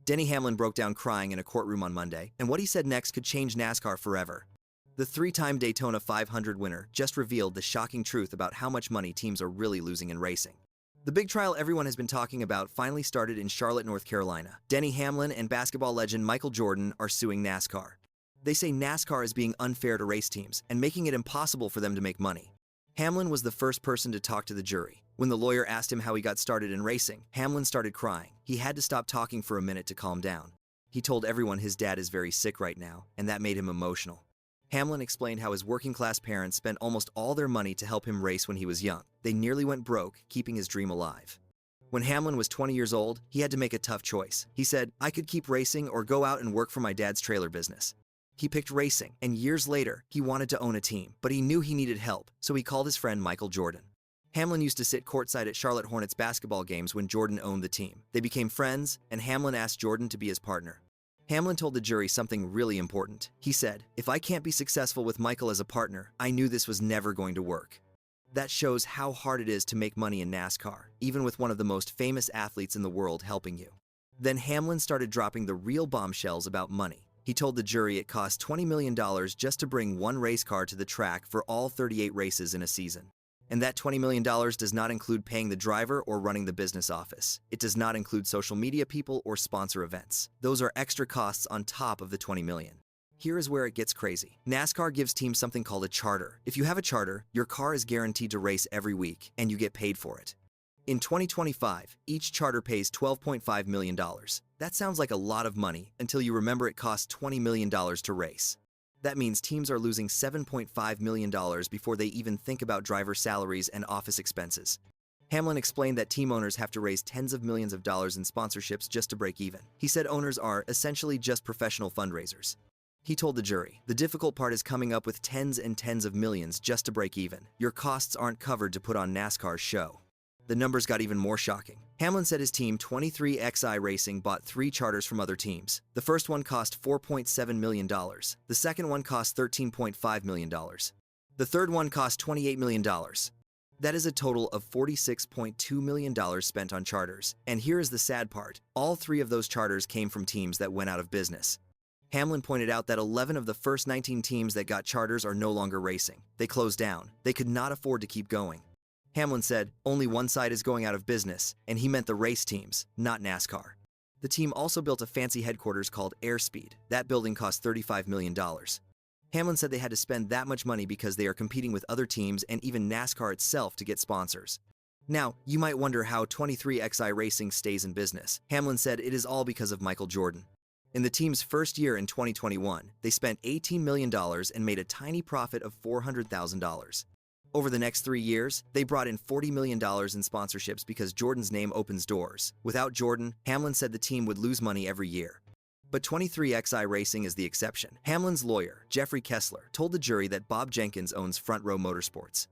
Denny Hamlin broke down crying in a courtroom on Monday, and what he said next could change NASCAR forever. The three-time Daytona 500 winner just revealed the shocking truth about how much money teams are really losing in racing. The big trial everyone has been talking about finally started in Charlotte, North Carolina. Denny Hamlin and basketball legend Michael Jordan are suing NASCAR. They say NASCAR is being unfair to race teams and making it impossible for them to make money. Hamlin was the first person to talk to the jury. When the lawyer asked him how he got started in racing, Hamlin started crying. He had to stop talking for a minute to calm down. He told everyone his dad is very sick right now, and that made him emotional. Hamlin explained how his working-class parents spent almost all their money to help him race when he was young. They nearly went broke, keeping his dream alive. When Hamlin was 20 years old, he had to make a tough choice. He said, "I could keep racing or go out and work for my dad's trailer business." He picked racing, and years later, he wanted to own a team, but he knew he needed help, so he called his friend Michael Jordan. Hamlin used to sit courtside at Charlotte Hornets basketball games when Jordan owned the team. They became friends, and Hamlin asked Jordan to be his partner. Hamlin told the jury something really important. He said, "If I can't be successful with Michael as a partner, I knew this was never going to work." That shows how hard it is to make money in NASCAR, even with one of the most famous athletes in the world helping you. Then Hamlin started dropping the real bombshells about money. He told the jury it cost $20 million just to bring one race car to the track for all 38 races in a season. And that $20 million does not include paying the driver or running the business office. It does not include social media people or sponsor events. Those are extra costs on top of the $20 million. Here is where it gets crazy. NASCAR gives teams something called a charter. If you have a charter, your car is guaranteed to race every week, and you get paid for it. In 2025, each charter pays $12.5 million. That sounds like a lot of money until you remember it costs $20 million to race. That means teams are losing $7.5 million before they even think about driver salaries and office expenses. Hamlin explained that team owners have to raise tens of millions of dollars in sponsorships just to break even. He said owners are essentially just professional fundraisers. He told the jury, "The difficult part is coming up with tens and tens of millions just to break even. Your costs aren't covered to put on NASCAR's show." The numbers got even more shocking. Hamlin said his team, 23XI Racing, bought 3 charters from other teams. The first one cost $4.7 million. The second one cost $13.5 million. The third one cost $28 million. That is a total of $46.2 million spent on charters. And here is the sad part. All 3 of those charters came from teams that went out of business. Hamlin pointed out that 11 of the first 19 teams that got charters are no longer racing. They closed down. They could not afford to keep going. Hamlin said, "Only one side is going out of business," and he meant the race teams, not NASCAR. The team also built a fancy headquarters called Airspeed. That building cost $35 million. Hamlin said they had to spend that much money because they are competing with other teams and even NASCAR itself to get sponsors. Now, you might wonder how 23XI Racing stays in business. Hamlin said it is all because of Michael Jordan. In the team's first year in 2021, they spent $18 million and made a tiny profit of $400,000. Over the next 3 years, they brought in $40 million in sponsorships because Jordan's name opens doors. Without Jordan, Hamlin said the team would lose money every year. But 23XI Racing is the exception. Hamlin's lawyer, Jeffrey Kessler, told the jury that Bob Jenkins owns Front Row Motorsports.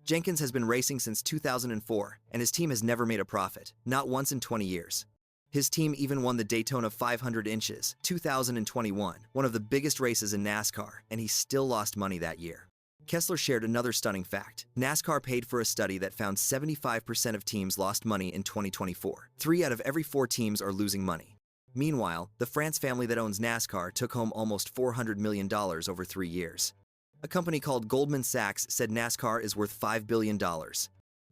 Jenkins has been racing since 2004, and his team has never made a profit, not once in 20 years. His team even won the Daytona 500 inches, 2021, one of the biggest races in NASCAR, and he still lost money that year. Kessler shared another stunning fact. NASCAR paid for a study that found 75% of teams lost money in 2024. 3 out of every 4 teams are losing money. Meanwhile, the France family that owns NASCAR took home almost $400 million over 3 years. A company called Goldman Sachs said NASCAR is worth $5 billion.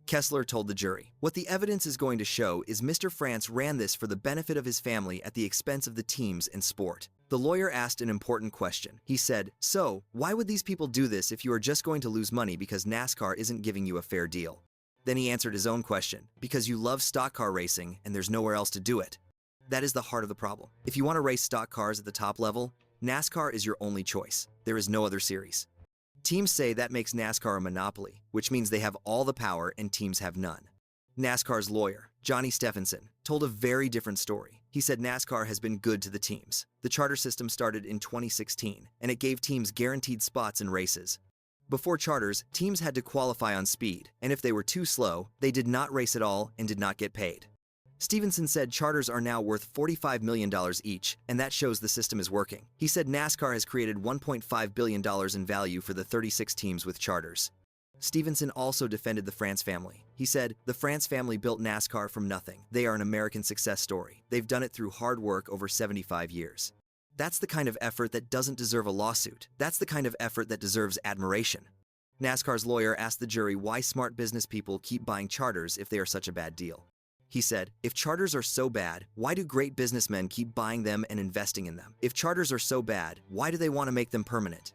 Kessler told the jury, "What the evidence is going to show is Mr. France ran this for the benefit of his family at the expense of the teams and sport." The lawyer asked an important question. He said, "So, why would these people do this if you are just going to lose money because NASCAR isn't giving you a fair deal?" Then he answered his own question, "Because you love stock car racing and there's nowhere else to do it." That is the heart of the problem. If you want to race stock cars at the top level, NASCAR is your only choice. There is no other series. Teams say that makes NASCAR a monopoly, which means they have all the power and teams have none. NASCAR's lawyer, Johnny Stephenson, told a very different story. He said NASCAR has been good to the teams. The charter system started in 2016, and it gave teams guaranteed spots in races. Before charters, teams had to qualify on speed, and if they were too slow, they did not race at all and did not get paid. Stevenson said charters are now worth $45 million each, and that shows the system is working. He said NASCAR has created $1.5 billion in value for the 36 teams with charters. Stevenson also defended the France family. He said, "The France family built NASCAR from nothing. They are an American success story. They've done it through hard work over 75 years. That's the kind of effort that doesn't deserve a lawsuit. That's the kind of effort that deserves admiration." NASCAR's lawyer asked the jury why smart business people keep buying charters if they are such a bad deal. He said, "If charters are so bad, why do great businessmen keep buying them and investing in them? If charters are so bad, why do they want to make them permanent?"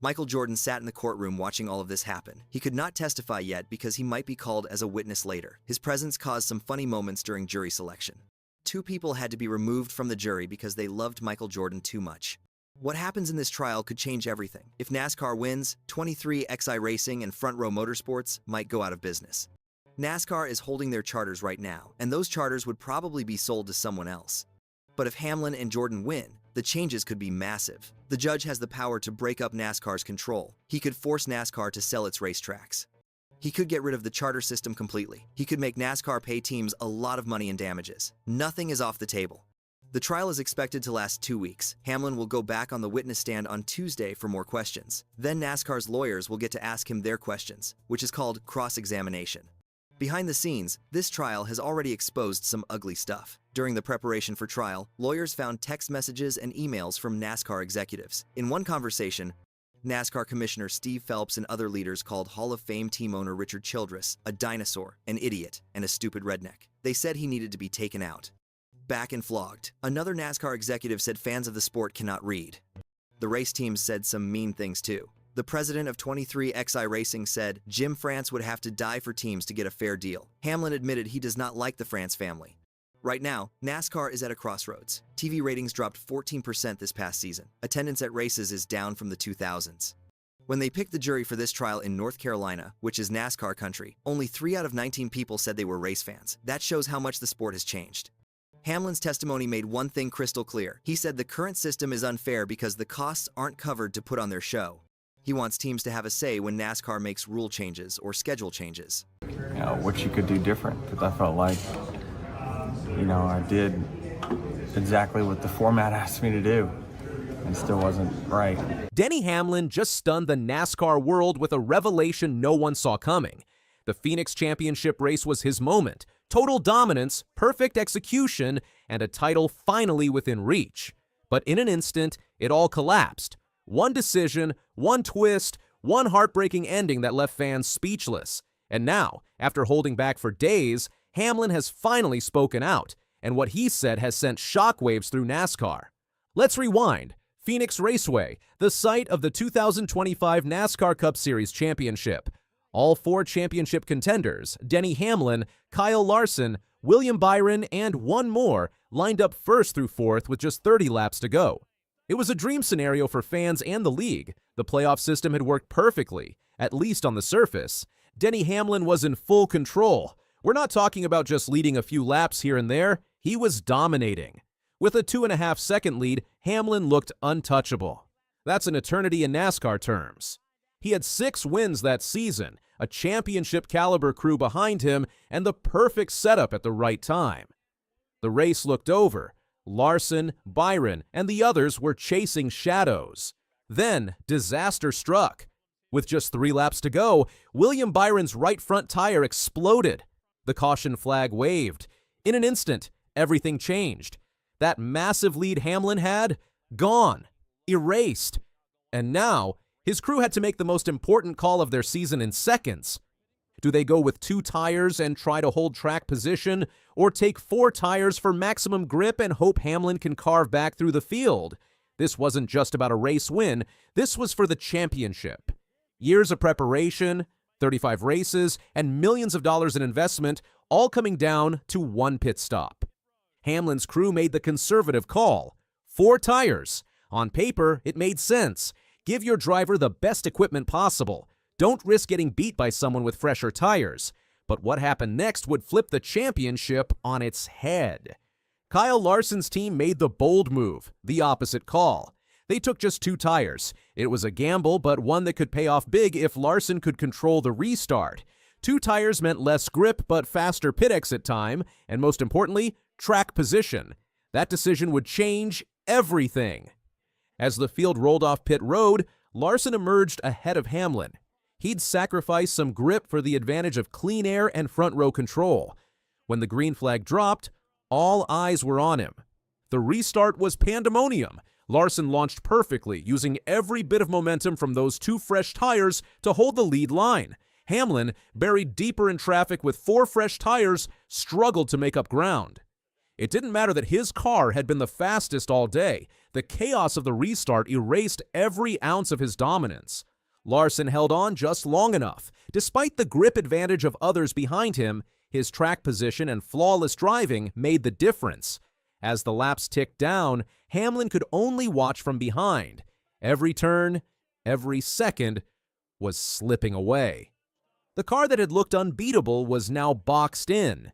Michael Jordan sat in the courtroom watching all of this happen. He could not testify yet because he might be called as a witness later. His presence caused some funny moments during jury selection. 2 people had to be removed from the jury because they loved Michael Jordan too much. What happens in this trial could change everything. If NASCAR wins, 23XI Racing and Front Row Motorsports might go out of business. NASCAR is holding their charters right now, and those charters would probably be sold to someone else. But if Hamlin and Jordan win, the changes could be massive. The judge has the power to break up NASCAR's control. He could force NASCAR to sell its racetracks. He could get rid of the charter system completely. He could make NASCAR pay teams a lot of money in damages. Nothing is off the table. The trial is expected to last 2 weeks. Hamlin will go back on the witness stand on Tuesday for more questions. Then NASCAR's lawyers will get to ask him their questions, which is called cross-examination. Behind the scenes, this trial has already exposed some ugly stuff. During the preparation for trial, lawyers found text messages and emails from NASCAR executives. In one conversation, NASCAR Commissioner Steve Phelps and other leaders called Hall of Fame team owner Richard Childress a dinosaur, an idiot, and a stupid redneck. They said he needed to be taken out. Back and flogged. Another NASCAR executive said fans of the sport cannot read. The race teams said some mean things too. The president of 23XI Racing said Jim France would have to die for teams to get a fair deal. Hamlin admitted he does not like the France family. Right now, NASCAR is at a crossroads. TV ratings dropped 14% this past season. Attendance at races is down from the 2000s. When they picked the jury for this trial in North Carolina, which is NASCAR country, only 3 out of 19 people said they were race fans. That shows how much the sport has changed. Hamlin's testimony made one thing crystal clear. He said the current system is unfair because the costs aren't covered to put on their show. He wants teams to have a say when NASCAR makes rule changes or schedule changes. What you could do different, because I felt like, I did exactly what the format asked me to do, and still wasn't right. Denny Hamlin just stunned the NASCAR world with a revelation no one saw coming. The Phoenix Championship race was his moment. Total dominance, perfect execution, and a title finally within reach. But in an instant, it all collapsed. One decision, one twist, one heartbreaking ending that left fans speechless. And now, after holding back for days, Hamlin has finally spoken out, and what he said has sent shockwaves through NASCAR. Let's rewind. Phoenix Raceway, the site of the 2025 NASCAR Cup Series Championship. All 4 championship contenders, Denny Hamlin, Kyle Larson, William Byron, and one more, lined up first through 4th with just 30 laps to go. It was a dream scenario for fans and the league. The playoff system had worked perfectly, at least on the surface. Denny Hamlin was in full control. We're not talking about just leading a few laps here and there. He was dominating. With a 2.5-second lead, Hamlin looked untouchable. That's an eternity in NASCAR terms. He had 6 wins that season, a championship-caliber crew behind him, and the perfect setup at the right time. The race looked over. Larson, Byron, and the others were chasing shadows. Then, disaster struck. With just 3 laps to go, William Byron's right front tire exploded. The caution flag waved. In an instant, everything changed. That massive lead Hamlin had, gone, erased. And now, his crew had to make the most important call of their season in seconds. Do they go with 2 tires and try to hold track position, or take 4 tires for maximum grip and hope Hamlin can carve back through the field? This wasn't just about a race win, this was for the championship. Years of preparation, 35 races, and millions of dollars in investment, all coming down to one pit stop. Hamlin's crew made the conservative call. 4 tires. On paper, it made sense. Give your driver the best equipment possible. Don't risk getting beat by someone with fresher tires. But what happened next would flip the championship on its head. Kyle Larson's team made the bold move, the opposite call. They took just 2 tires. It was a gamble, but one that could pay off big if Larson could control the restart. 2 tires meant less grip, but faster pit exit time, and most importantly, track position. That decision would change everything. As the field rolled off pit road, Larson emerged ahead of Hamlin. He'd sacrifice some grip for the advantage of clean air and front row control. When the green flag dropped, all eyes were on him. The restart was pandemonium. Larson launched perfectly, using every bit of momentum from those two fresh tires to hold the lead line. Hamlin, buried deeper in traffic with 4 fresh tires, struggled to make up ground. It didn't matter that his car had been the fastest all day. The chaos of the restart erased every ounce of his dominance. Larson held on just long enough. Despite the grip advantage of others behind him, his track position and flawless driving made the difference. As the laps ticked down, Hamlin could only watch from behind. Every turn, every second was slipping away. The car that had looked unbeatable was now boxed in.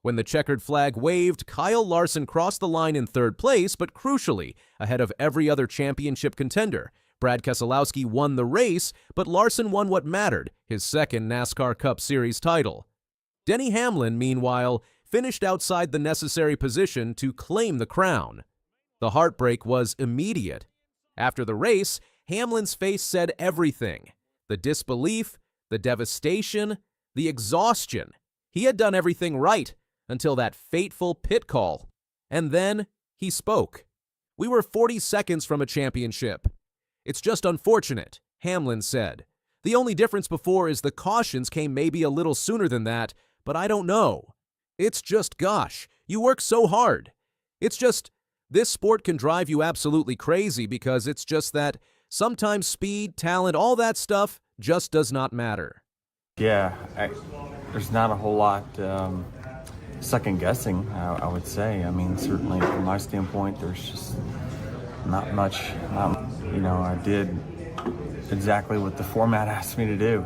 When the checkered flag waved, Kyle Larson crossed the line in 3rd place, but crucially, ahead of every other championship contender. Brad Keselowski won the race, but Larson won what mattered, his 2nd NASCAR Cup Series title. Denny Hamlin, meanwhile, finished outside the necessary position to claim the crown. The heartbreak was immediate. After the race, Hamlin's face said everything. The disbelief, the devastation, the exhaustion. He had done everything right until that fateful pit call. And then he spoke. "We were 40 seconds from a championship. It's just unfortunate," Hamlin said. "The only difference before is the cautions came maybe a little sooner than that, but I don't know. It's just, gosh, you work so hard. It's just, this sport can drive you absolutely crazy because it's just that sometimes speed, talent, all that stuff just does not matter." Yeah, there's not a whole lot second guessing, I would say. I mean, certainly from my standpoint, there's just not much. I did exactly what the format asked me to do,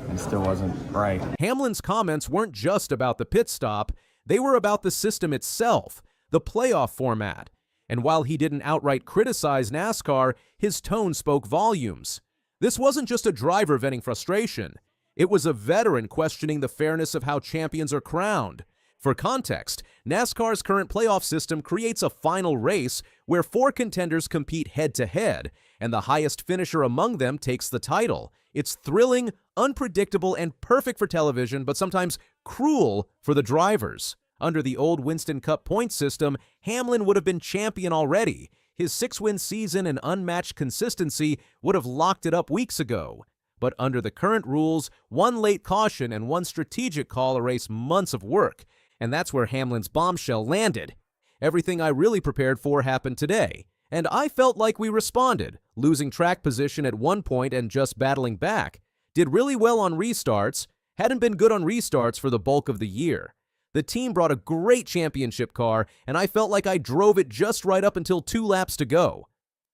and still wasn't right. Hamlin's comments weren't just about the pit stop, they were about the system itself, the playoff format. And while he didn't outright criticize NASCAR, his tone spoke volumes. This wasn't just a driver venting frustration. It was a veteran questioning the fairness of how champions are crowned. For context, NASCAR's current playoff system creates a final race where 4 contenders compete head-to-head, and the highest finisher among them takes the title. It's thrilling, unpredictable, and perfect for television, but sometimes cruel for the drivers. Under the old Winston Cup point system, Hamlin would have been champion already. His 6-win season and unmatched consistency would have locked it up weeks ago. But under the current rules, 1 late caution and 1 strategic call erase months of work. And that's where Hamlin's bombshell landed. Everything I really prepared for happened today, and I felt like we responded, losing track position at one point and just battling back. Did really well on restarts, hadn't been good on restarts for the bulk of the year. The team brought a great championship car, and I felt like I drove it just right up until 2 laps to go.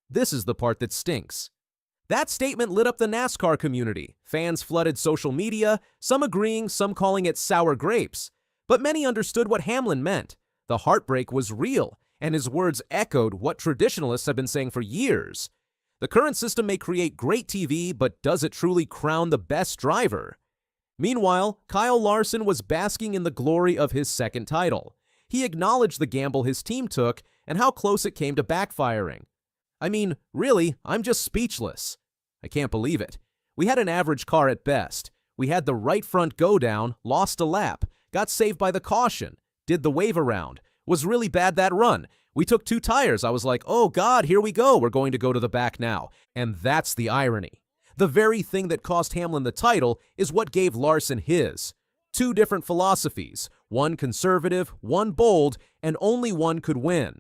This is the part that stinks. That statement lit up the NASCAR community. Fans flooded social media, some agreeing, some calling it sour grapes. But many understood what Hamlin meant. The heartbreak was real, and his words echoed what traditionalists have been saying for years. The current system may create great TV, but does it truly crown the best driver? Meanwhile, Kyle Larson was basking in the glory of his 2nd title. He acknowledged the gamble his team took and how close it came to backfiring. I mean, really, I'm just speechless. I can't believe it. We had an average car at best. We had the right front go down, lost a lap, got saved by the caution, did the wave around, was really bad that run. We took 2 tires. I was like, oh God, here we go. We're going to go to the back now. And that's the irony. The very thing that cost Hamlin the title is what gave Larson his. 2 different philosophies, one conservative, one bold, and only one could win.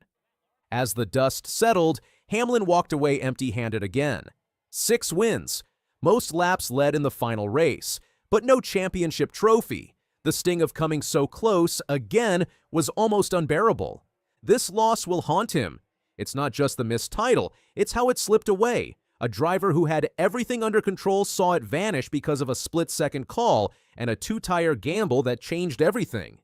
As the dust settled, Hamlin walked away empty-handed again. 6 wins, most laps led in the final race, but no championship trophy. The sting of coming so close, again, was almost unbearable. This loss will haunt him. It's not just the missed title, it's how it slipped away. A driver who had everything under control saw it vanish because of a split-second call and a 2-tire gamble that changed everything.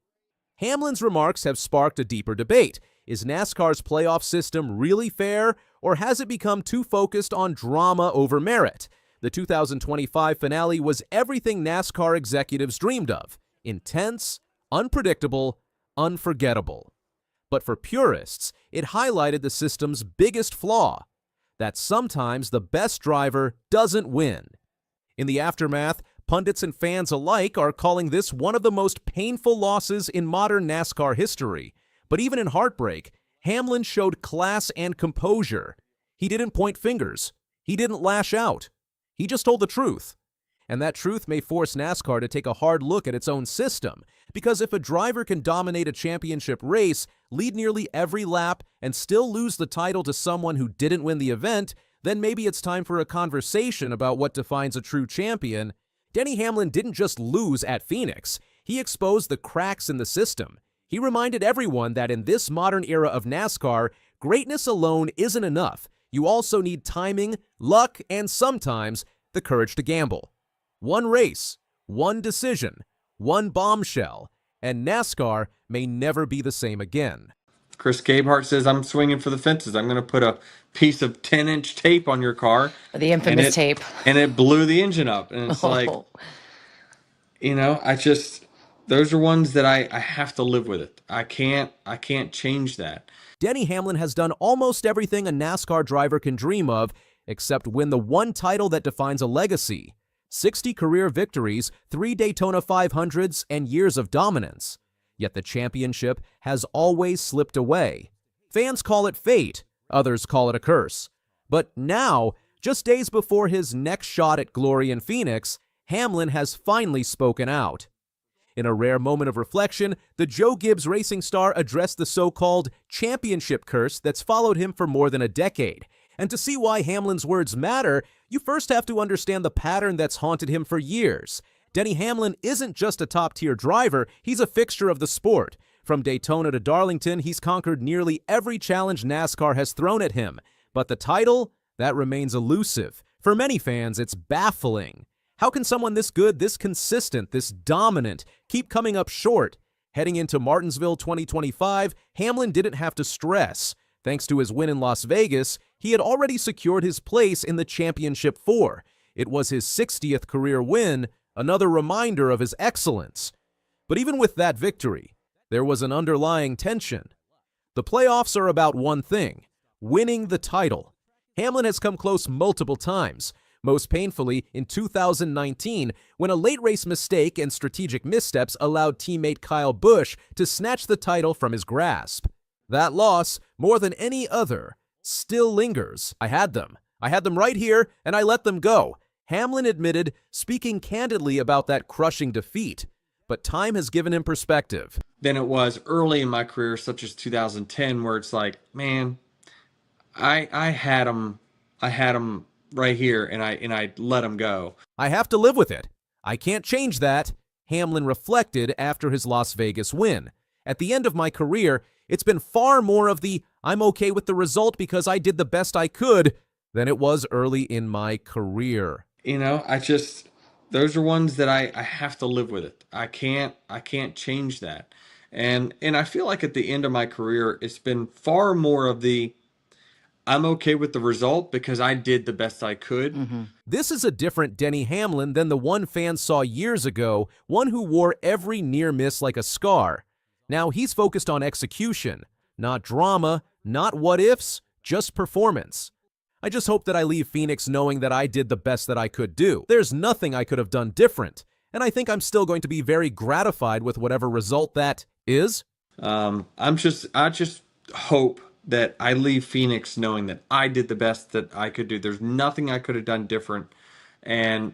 Hamlin's remarks have sparked a deeper debate. Is NASCAR's playoff system really fair, or has it become too focused on drama over merit? The 2025 finale was everything NASCAR executives dreamed of. Intense, unpredictable, unforgettable. But for purists, it highlighted the system's biggest flaw, that sometimes the best driver doesn't win. In the aftermath, pundits and fans alike are calling this one of the most painful losses in modern NASCAR history. But even in heartbreak, Hamlin showed class and composure. He didn't point fingers. He didn't lash out. He just told the truth. And that truth may force NASCAR to take a hard look at its own system, because if a driver can dominate a championship race, lead nearly every lap, and still lose the title to someone who didn't win the event, then maybe it's time for a conversation about what defines a true champion. Denny Hamlin didn't just lose at Phoenix. He exposed the cracks in the system. He reminded everyone that in this modern era of NASCAR, greatness alone isn't enough. You also need timing, luck, and sometimes the courage to gamble. One race, one decision, one bombshell, and NASCAR may never be the same again. Chris Gabehart says, I'm swinging for the fences. I'm going to put a piece of 10-inch tape on your car. The infamous tape. And it blew the engine up. And it's like, those are ones that I have to live with it. I can't change that. Denny Hamlin has done almost everything a NASCAR driver can dream of, except win the one title that defines a legacy. 60 career victories, 3 Daytona 500s, and years of dominance. Yet the championship has always slipped away. Fans call it fate, others call it a curse. But now, just days before his next shot at glory in Phoenix, Hamlin has finally spoken out. In a rare moment of reflection, the Joe Gibbs racing star addressed the so-called championship curse that's followed him for more than a decade. And to see why Hamlin's words matter, you first have to understand the pattern that's haunted him for years. Denny Hamlin isn't just a top-tier driver, he's a fixture of the sport. From Daytona to Darlington, he's conquered nearly every challenge NASCAR has thrown at him. But the title? That remains elusive. For many fans, it's baffling. How can someone this good, this consistent, this dominant, keep coming up short? Heading into Martinsville 2025, Hamlin didn't have to stress. Thanks to his win in Las Vegas, he had already secured his place in the Championship 4. It was his 60th career win, another reminder of his excellence. But even with that victory, there was an underlying tension. The playoffs are about one thing: winning the title. Hamlin has come close multiple times, most painfully in 2019, when a late race mistake and strategic missteps allowed teammate Kyle Busch to snatch the title from his grasp. That loss, more than any other, still lingers. I had them right here, and I let them go. Hamlin admitted, speaking candidly about that crushing defeat. But time has given him perspective. Than it was early in my career, such as 2010, where it's like, man, I had him right here, and I let him go. I have to live with it. I can't change that, Hamlin reflected after his Las Vegas win. At the end of my career, it's been far more of the I'm okay with the result because I did the best I could than it was early in my career. Those are ones that I have to live with it. I can't change that. And I feel like at the end of my career, it's been far more of the I'm okay with the result because I did the best I could. Mm-hmm. This is a different Denny Hamlin than the one fans saw years ago, one who wore every near miss like a scar. Now he's focused on execution, not drama, not what-ifs, just performance. I just hope that I leave Phoenix knowing that I did the best that I could do. There's nothing I could have done different, and I think I'm still going to be very gratified with whatever result that is. I just hope that I leave Phoenix knowing that I did the best that I could do. There's nothing I could have done different, and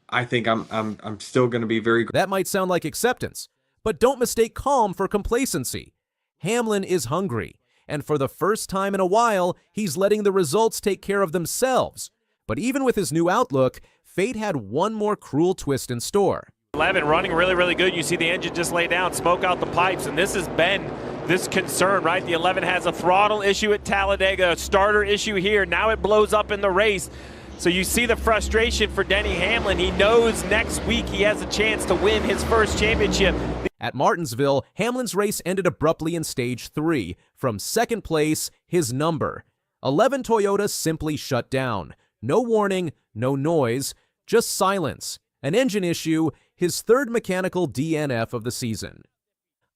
I think I'm still going to be very. That might sound like acceptance, but don't mistake calm for complacency. Hamlin is hungry, and for the first time in a while, he's letting the results take care of themselves. But even with his new outlook, fate had one more cruel twist in store. 11 running really, really good. You see the engine just lay down, smoke out the pipes, and this has been this concern, right? The 11 has a throttle issue at Talladega, a starter issue here. Now it blows up in the race. So you see the frustration for Denny Hamlin. He knows next week he has a chance to win his first championship. At Martinsville, Hamlin's race ended abruptly in Stage 3. From second place, his number. 11 Toyota simply shut down. No warning, no noise, just silence. An engine issue, his third mechanical DNF of the season.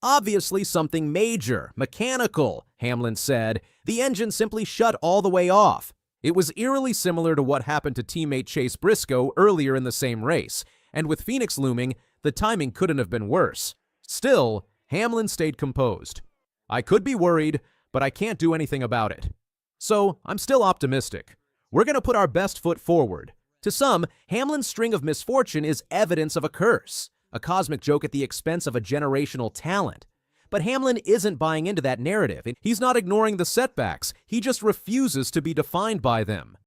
Obviously something major, mechanical, Hamlin said. The engine simply shut all the way off. It was eerily similar to what happened to teammate Chase Briscoe earlier in the same race, and with Phoenix looming, the timing couldn't have been worse. Still, Hamlin stayed composed. I could be worried, but I can't do anything about it. So, I'm still optimistic. We're going to put our best foot forward. To some, Hamlin's string of misfortune is evidence of a curse, a cosmic joke at the expense of a generational talent. But Hamlin isn't buying into that narrative. He's not ignoring the setbacks. He just refuses to be defined by them.